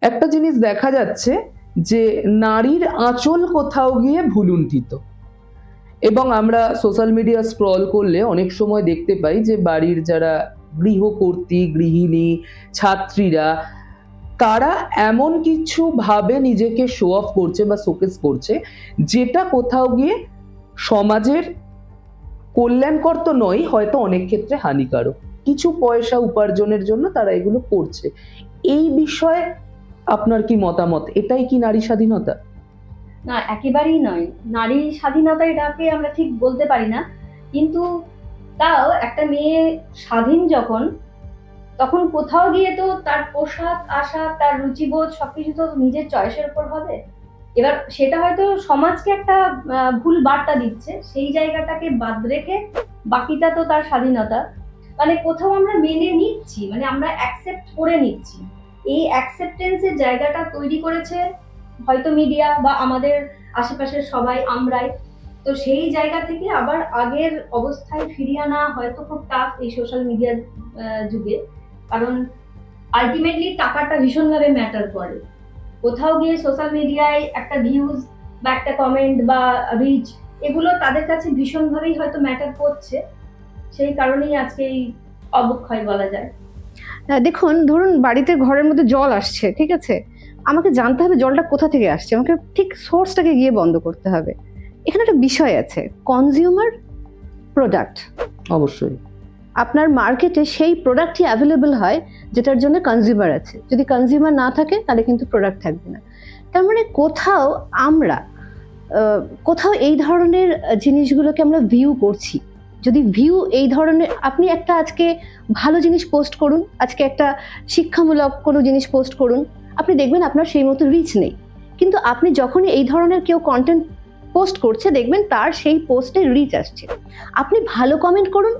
একটা জিনিস দেখা যাচ্ছে যে নারীর আঁচল কোথাও গিয়ে ভুলুণ্ঠিত, এবং আমরা সোশ্যাল মিডিয়া স্ক্রল করলে অনেক সময় দেখতে পাই যে বাড়ির যারা গৃহকর্ত্রী, গৃহিণী, ছাত্রীরা, তারা এমন কিছু ভাবে নিজেকে শো অফ করছে বা শোকেস করছে যেটা কোথাও গিয়ে সমাজের কল্যাণকর তো নয়, হয়তো অনেক ক্ষেত্রে হানিকারক। কিছু পয়সা উপার্জনের জন্য তারা এগুলো করছে। এই বিষয়ে আপনার কি মতামত? এটাই কি নারী স্বাধীনতা? না, একেবারেই নয়। নারী স্বাধীনতা এটাকে আমরা ঠিক বলতে পারি না, কিন্তু তাও একটা মেয়ে স্বাধীন যখন, তখন কোথাও গিয়ে তো তার পোশাক আশাক, তার রুচিবোধ সবকিছু তো নিজের চয়েসের উপর হবে। এবার সেটা হয়তো সমাজকে একটা ভুল বার্তা দিচ্ছে, সেই জায়গাটাকে বাদ রেখে বাকিটা তো তার স্বাধীনতা। মানে কোথাও আমরা মেনে নিচ্ছি, মানে আমরা অ্যাকসেপ্ট করে নিচ্ছি। এই অ্যাকসেপ্টেন্সের জায়গাটা তৈরি করেছে হয়তো মিডিয়া বা আমাদের আশেপাশের সবাই, আমরাই। তো সেই জায়গা থেকে আবার আগের অবস্থায় ফিরিয়ে আনা হয়তো খুব টাফ এই সোশ্যাল মিডিয়ার যুগে। কারণ আলটিমেটলি টাকাটা ভীষণভাবে ম্যাটার করে। কোথাও গিয়ে সোশ্যাল মিডিয়ায় একটা ভিউজ বা একটা কমেন্ট বা রিচ, এগুলো তাদের কাছে ভীষণভাবেই হয়তো ম্যাটার করছে। সেই কারণেই আজকে এই অবক্ষয় বলা যায়। দেখুন, ধরুন বাড়িতে ঘরের মধ্যে জল আসছে, ঠিক আছে, আমাকে জানতে হবে জলটা কোথা থেকে আসছে, আমাকে ঠিক সোর্সটাকে গিয়ে বন্ধ করতে হবে। এখানে একটা বিষয় আছে, কনজিউমার প্রোডাক্ট। অবশ্যই। আপনার মার্কেটে সেই প্রোডাক্টই অ্যাভেলেবল হয় যেটার জন্য কনজিউমার আছে। যদি কনজিউমার না থাকে তাহলে কিন্তু প্রোডাক্ট থাকবে না। তার মানে কোথাও আমরা কোথাও এই ধরনের জিনিসগুলোকে আমরা ভিউ করছি। যদি ভিউ এই ধরনের, আপনি একটা আজকে ভালো জিনিস পোস্ট করুন, আজকে একটা শিক্ষামূলক কোনো জিনিস পোস্ট করুন, আপনি দেখবেন আপনার সেই মতো রিচ নেই। কিন্তু আপনি যখনই এই ধরনের কেউ কন্টেন্ট পোস্ট করছে, দেখবেন তার সেই পোস্টে রিচ আসছে। আপনি ভালো কমেন্ট করুন,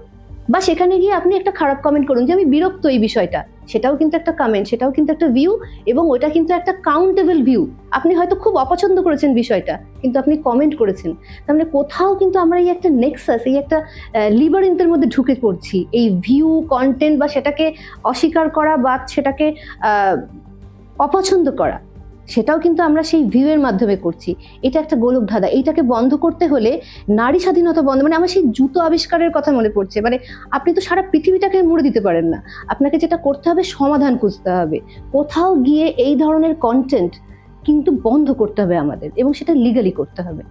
বা সেখানে গিয়ে আপনি একটা খারাপ কমেন্ট করুন যে আমি বিরক্ত এই বিষয়টা, সেটাও কিন্তু একটা কমেন্ট, সেটাও কিন্তু একটা ভিউ, এবং ওটা কিন্তু একটা কাউন্টেবল ভিউ। আপনি হয়তো খুব অপছন্দ করেছেন বিষয়টা, কিন্তু আপনি কমেন্ট করেছেন। তার মানে কোথাও কিন্তু আমরা এই একটা নেক্সাস, এই একটা লিবারিন্থের মধ্যে ঢুকে পড়ছি। এই ভিউ, কন্টেন্ট বা সেটাকে অস্বীকার করা বা সেটাকে অপছন্দ করা, সেটাও কিন্তু আমরা সেই ভিউয়ের মাধ্যমে করছি। এটা একটা গোলকধাঁধা। এইটাকে বন্ধ করতে হলে নারী স্বাধীনতা বন্ধ, মানে আমার সেই জুতো আবিষ্কারের কথা মনে পড়ছে। মানে আপনি তো সারা পৃথিবীটাকে মুড়ে দিতে পারেন না, আপনাকে যেটা করতে হবে সমাধান খুঁজতে হবে। কোথাও গিয়ে এই ধরনের কন্টেন্ট কিন্তু বন্ধ করতে হবে আমাদের, এবং সেটা লিগালি করতে হবে।